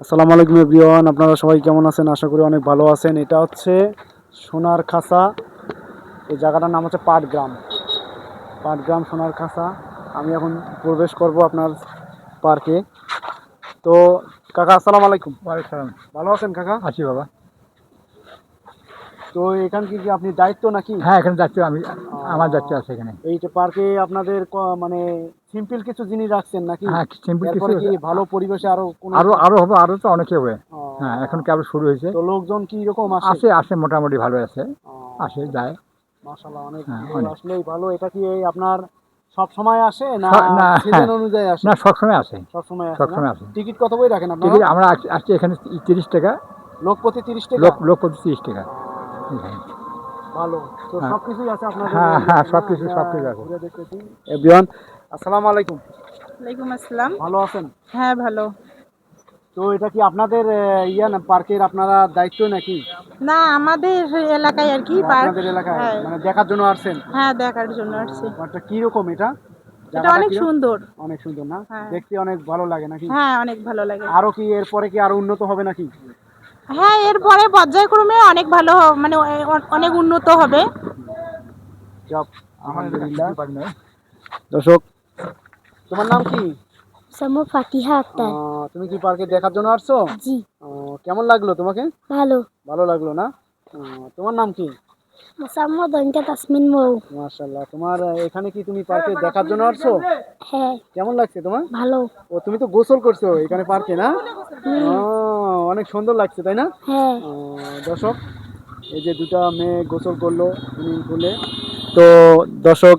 আসসালামু আলাইকুম এভরিওয়ান, আপনারা সবাই কেমন আছেন? আশা করি অনেক ভালো আছেন। এটা হচ্ছে সোনার খাসা। এই জায়গাটার নাম হচ্ছে পাটগ্রাম। পাটগ্রাম সোনার খাসা। আমি এখন প্রবেশ করব আপনার পার্কে। তো কাকা আসসালামু আলাইকুম। ওয়ালাইকুম সালাম। ভালো আছেন কাকা? আছি বাবা। তো এখান কি আপনি দায়িত্ব নাকি? হ্যাঁ, এখানে যাচ্ছি আমি। আমার আহ, যাচ্ছি আছে এখানে। এই যে পার্কে আপনাদের মানে সিম্পল কিছু জিনিস রাখছেন নাকি? হ্যাঁ, সিম্পল কিছু এরপরে কি আছে। ভালো পরিবেশে আরো কোনো আরো আরো হবে, আরো তো অনেকে হবে। হ্যাঁ, এখন আহ, কেবল শুরু হয়েছে। তো লোকজন কি রকম আসে? আসে আসে মোটামুটি ভালো আছে। আসে আহ, যায়। মাশাআল্লাহ, অনেক হ্যাঁ, লোক অনেক। আসলেই ভালো। এটা কি এই আপনার সব সময় আসে না না, হ্যাঁ, সিজন অনুযায়ী আসে? না, সবসময় আসে। সব সময় আসে না? সবসময় আসে। টিকিট কত করে রাখেন আপনারা? টিকিট আমরা আসছি এখানে 30 টাকা। লোক প্রতি 30 টাকা? লোক লোক প্রতি 30 টাকা। এখানে। ভালো। তো হ্যাঁ, সবকিছুই আছে আপনাদের হ্যাঁ, হ্যাঁ, ইয়েতে না? সবকিছু আমরা সবকিছু আছে। ঘুরে দেখতেছি। এভরিওয়ান, আসসালামু আলাইকুম। ওয়ালাইকুম আসসালাম। ভালো আছেন? হ্যাঁ, ভালো। তো এটা কি আপনাদের ইয়া না, পার্কের আপনারা দায়িত্ব নাকি? না, আমাদের এলাকায় আর কি ও, পার্ক। আপনাদের এলাকায় হ্যাঁ, মানে দেখার জন্য আসছেন? হ্যাঁ, দেখার জন্য আসছি। পার্কটা কি রকম এটা? এটা জায়গাটা অনেক কি? সুন্দর। অনেক সুন্দর না? হ্যাঁ, দেখতে অনেক ভালো লাগে নাকি? হ্যাঁ, অনেক ভালো লাগে। আরো কি এরপরে কি আরো উন্নত হবে নাকি? হ্যাঁ, এরপরে পর্যায়ক্রমে অনেক ভালো মানে অনেক উন্নত হবে। যাক, আলহামদুলিল্লাহ। দর্শক, তোমার নাম কি? সামু ফাতিহা আক্তার। তুমি কি পার্কে দেখার জন্য আসছো? জি। কেমন লাগলো তোমাকে? ভালো। ভালো লাগলো না? তোমার নাম কি? সামু দনকা তাসমিন মৌ। মাশাআল্লাহ। তোমার এখানে কি তুমি পার্কে দেখার জন্য আসছো? হ্যাঁ। কেমন লাগছে তোমার? ভালো। ও, তুমি তো গোসল করছো এখানে পার্কে না? হুম। অনেক সুন্দর লাগছে তাই না? হ্যাঁ। দর্শক, এই যে দুটা মেয়ে গোসল করলো সুইমিং পুলে। তো দর্শক,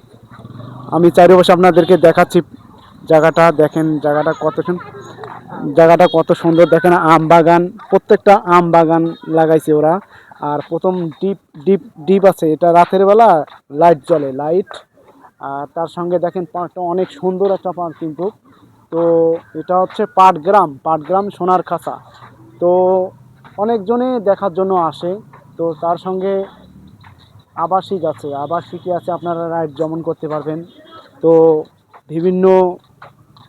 আমি চারিপাশে আপনাদেরকে দেখাচ্ছি জায়গাটা। দেখেন জায়গাটা কত সুন্দর। দেখেন আম বাগান, প্রত্যেকটা আম বাগান লাগাইছে ওরা। আর প্রথম ডিপ ডিপ ডিপ আছে, এটা রাতের বেলা লাইট জ্বলে, লাইট। আর তার সঙ্গে দেখেন পার্কটা অনেক সুন্দর একটা পার্ক কিন্তু। তো এটা হচ্ছে পাটগ্রাম সোনার খাসা। তো অনেকজনে দেখার জন্য আসে। তো তার সঙ্গে আবাসিকই আছে, আপনারা রাইড যেমন করতে পারবেন। তো বিভিন্ন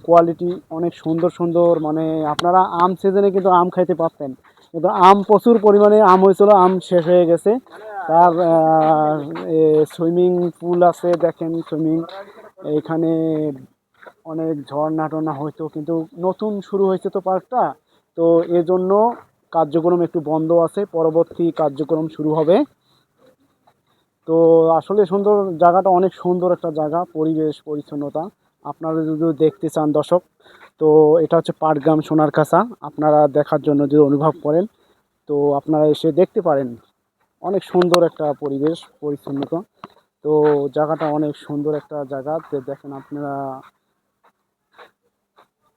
কোয়ালিটি অনেক সুন্দর সুন্দর, মানে আপনারা আম সিজনে কিন্তু আম খাইতে পারতেন, কিন্তু আম প্রচুর পরিমাণে আম হয়েছিল, আম শেষ হয়ে গেছে। তার সুইমিং পুল আছে, দেখেন সুইমিং। এখানে অনেক ঝর্ণা টর্ণা হইতো, কিন্তু নতুন শুরু হয়েছে তো পার্কটা। তো এজন্য কার্যক্রম একটু বন্ধ আছে, পরবর্তী কার্যক্রম শুরু হবে। তো আসলে সুন্দর, জায়গাটা অনেক সুন্দর একটা জায়গা, পরিবেশ পরিচ্ছন্নতা আপনারা যদি দেখতে চান দর্শক। তো এটা হচ্ছে পাটগ্রাম সোনার খাসা। আপনারা দেখার জন্য যদি অনুভব করেন, তো আপনারা এসে দেখতে পারেন। অনেক সুন্দর একটা পরিবেশ পরিচ্ছন্নতা। তো জায়গাটা অনেক সুন্দর একটা জায়গা। তো দেখেন আপনারা।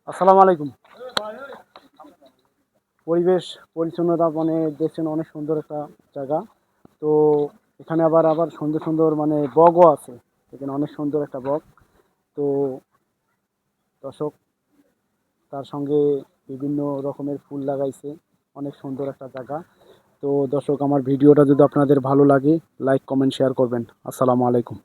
আসসালামু আলাইকুম। পরিবেশ পরিচ্ছন্নতা মানে দেখছেন, অনেক সুন্দর একটা জায়গা। তো এখানে আবার আবার সুন্দর সুন্দর মানে বগও আছে, এখানে অনেক সুন্দর একটা বগ। তো দর্শক, তার সঙ্গে বিভিন্ন রকমের ফুল লাগাইছে, অনেক সুন্দর একটা জায়গা। তো দর্শক, আমার ভিডিওটা যদি আপনাদের ভালো লাগে, লাইক কমেন্ট শেয়ার করবেন। আসসালামু আলাইকুম।